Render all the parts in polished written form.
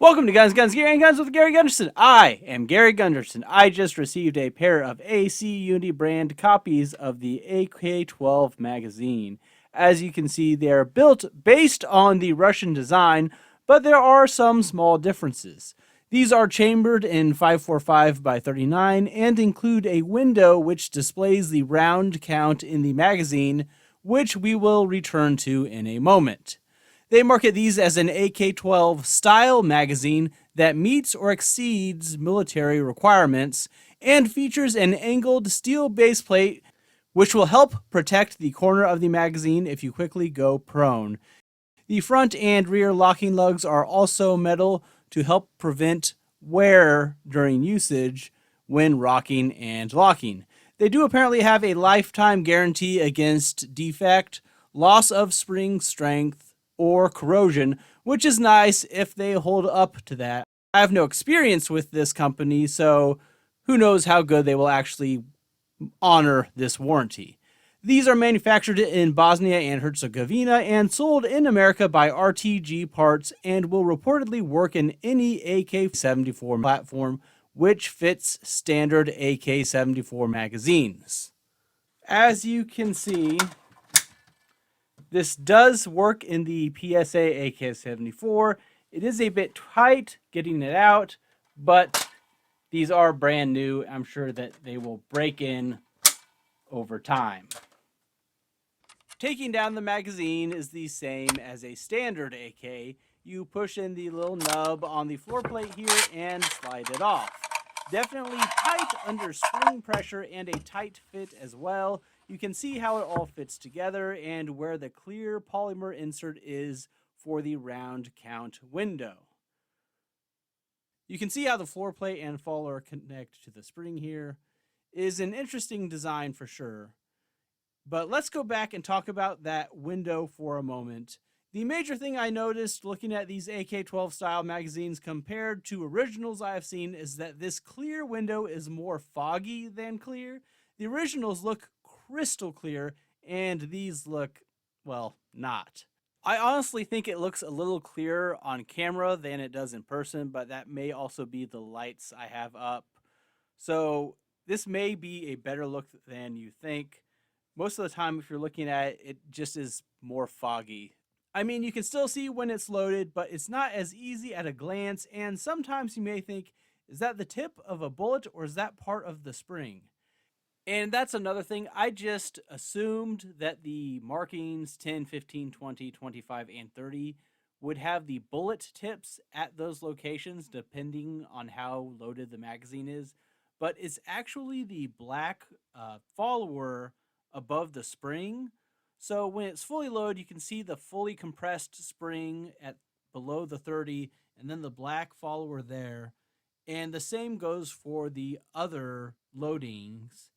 Welcome to Guns, Gear, and Guns with Gary Gunderson. I am Gary Gunderson. I just received a pair of AC Unity brand copies of the AK-12 magazine. As you can see, they are built based on the Russian design, but there are some small differences. These are chambered in 545 by 39 and include a window which displays the round count in the magazine, which we will return to in a moment. They market these as an AK-12 style magazine that meets or exceeds military requirements and features an angled steel base plate which will help protect the corner of the magazine if you quickly go prone. The front and rear locking lugs are also metal to help prevent wear during usage when rocking and locking. They do apparently have a lifetime guarantee against defect, loss of spring strength, or corrosion, which is nice if they hold up to that. I have no experience with this company, so who knows how good they will actually honor this warranty. These are manufactured in Bosnia and Herzegovina and sold in America by RTG Parts and will reportedly work in any AK-74 platform which fits standard AK-74 magazines. As you can see, this does work in the PSA AK-74. It is a bit tight getting it out, but these are brand new. I'm sure that they will break in over time. Taking down the magazine is the same as a standard AK. You push in the little nub on the floor plate here and slide it off. Definitely tight under spring pressure and a tight fit as well. You can see how it all fits together and where the clear polymer insert is for the round count window. You can see how the floor plate and follower connect to the spring here. It is an interesting design for sure. But let's go back and talk about that window for a moment. The major thing I noticed looking at these AK-12 style magazines compared to originals I have seen is that this clear window is more foggy than clear. The originals look crystal clear, and these look, well, not. I honestly think it looks a little clearer on camera than it does in person, but that may also be the lights I have up. So this may be a better look than you think. Most of the time, if you're looking at it, it just is more foggy. I mean, you can still see when it's loaded, but it's not as easy at a glance, and sometimes you may think, is that the tip of a bullet or is that part of the spring? And that's another thing. I just assumed that the markings 10, 15, 20, 25, and 30 would have the bullet tips at those locations depending on how loaded the magazine is. But it's actually the black follower above the spring. So when it's fully loaded, you can see the fully compressed spring at below the 30 and then the black follower there. And the same goes for the other loadings.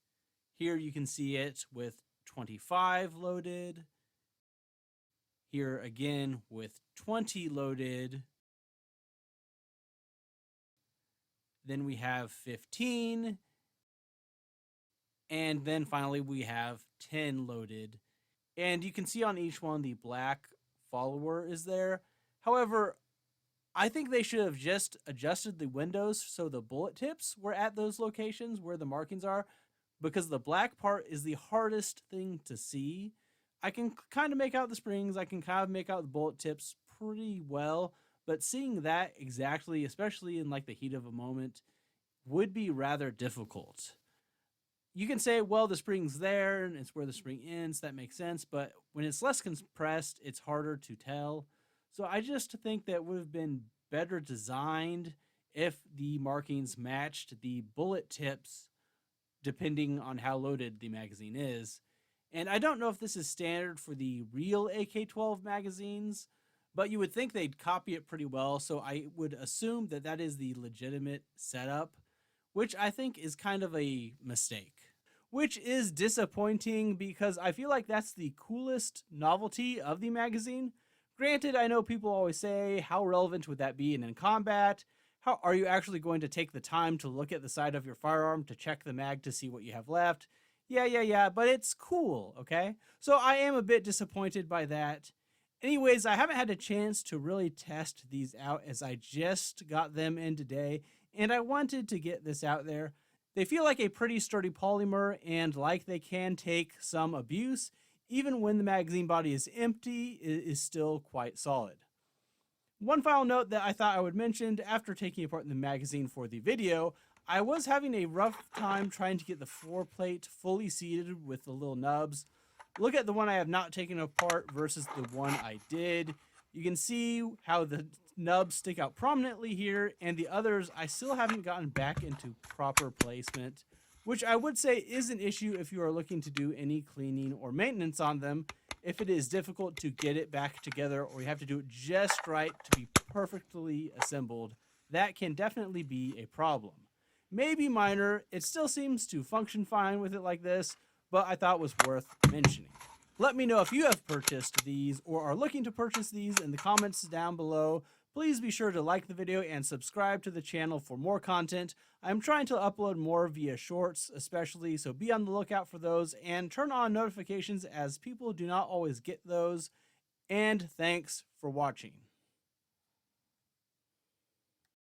Here you can see it with 25 loaded. Here again with 20 loaded. Then we have 15. And then finally we have 10 loaded. And you can see on each one the black follower is there. However, I think they should have just adjusted the windows so the bullet tips were at those locations where the markings are, because the black part is the hardest thing to see. I can kind of make out the springs, I can kind of make out the bullet tips pretty well, but seeing that exactly, especially in like the heat of a moment, would be rather difficult. You can say, well, the spring's there and it's where the spring ends. That makes sense. But when it's less compressed, it's harder to tell. So I just think that would have been better designed if the markings matched the bullet tips depending on how loaded the magazine is. And I don't know if this is standard for the real AK-12 magazines, but you would think they'd copy it pretty well. So I would assume that that is the legitimate setup, which I think is kind of a mistake. Which is disappointing because I feel like that's the coolest novelty of the magazine. Granted, I know people always say, how relevant would that be in combat? How are you actually going to take the time to look at the side of your firearm to check the mag to see what you have left? Yeah, but it's cool, okay? So I am a bit disappointed by that. Anyways, I haven't had a chance to really test these out as I just got them in today, and I wanted to get this out there. They feel like a pretty sturdy polymer and like they can take some abuse. Even when the magazine body is empty, it is still quite solid. One final note that I thought I would mention: after taking apart the magazine for the video, I was having a rough time trying to get the floor plate fully seated with the little nubs. Look at the one I have not taken apart versus the one I did. You can see how the nubs stick out prominently here, and the others I still haven't gotten back into proper placement, which I would say is an issue if you are looking to do any cleaning or maintenance on them. If it is difficult to get it back together, or you have to do it just right to be perfectly assembled, that can definitely be a problem. Maybe minor, it still seems to function fine with it like this, but I thought it was worth mentioning. Let me know if you have purchased these or are looking to purchase these in the comments down below. Please be sure to like the video and subscribe to the channel for more content. I'm trying to upload more via shorts especially, so be on the lookout for those and turn on notifications as people do not always get those. And thanks for watching.